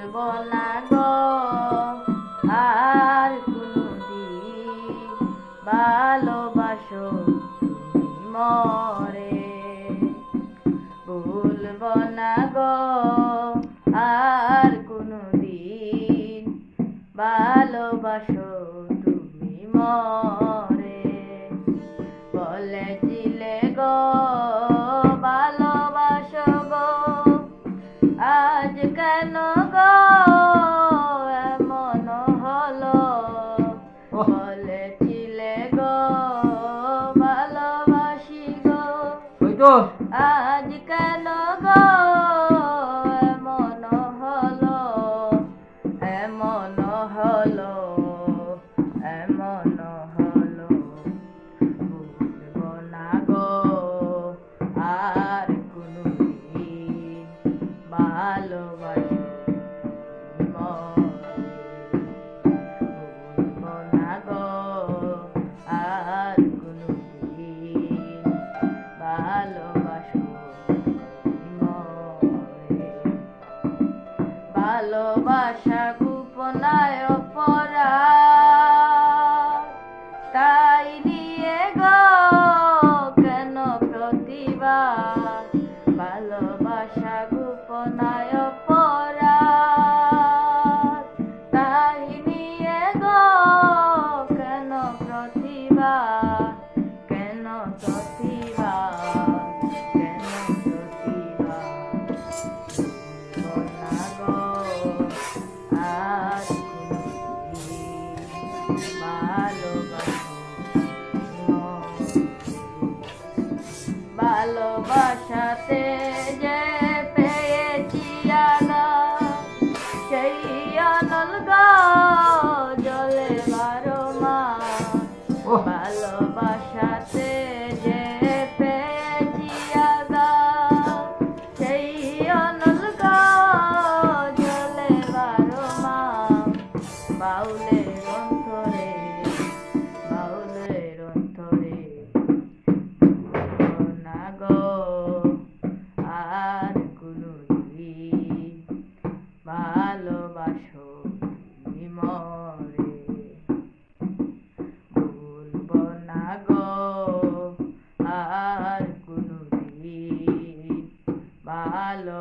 ভুলবো না গো আর কোনদিন ভালোবাসো তুমি মরে। ভুলবো না গো আর কোনদিন ভালোবাসো তুমি মরে। বলেছিলে গো ভালোবাসো গো, আজ কেন গো এমন হলো? বলেছিলে গো ভালোবাসি গো, আজ কেন গো এমন হলো? এমন হলো, এমন হলো। ভুলবো না গো আর কোনদিন ভালোবাসো মরে। ভুলবো না গো আর কোনদিন ভালোবাসো মরে। ভালোবাসা গোপনায় অপরাধ, তাই নিয়ে গো কেন প্রতিবাদ? ভালোবাসা গোপনায় অপরাধ, তাই নিয়ে গো কেন প্রতিবাদ? কেন প্রতিবাদ? কেন প্রতিবাদ? ভুলবো না গো আর কোনদিন ভালোবাসো মরে। ভালোবাসাতে যে পেয়েছি আঘাত, সেই অনল গো জলে 12 মাস। ভালোবাসাতে যে পেয়েছি আঘাত, সেই অনল গো জলে 12 মাস। বাউলের অন্তরে, বাউলের অন্তরে না গো আর কোনদিন ভালোবাসো তুমি মরে। ভুলবো না গো আর কোনদিন ভালো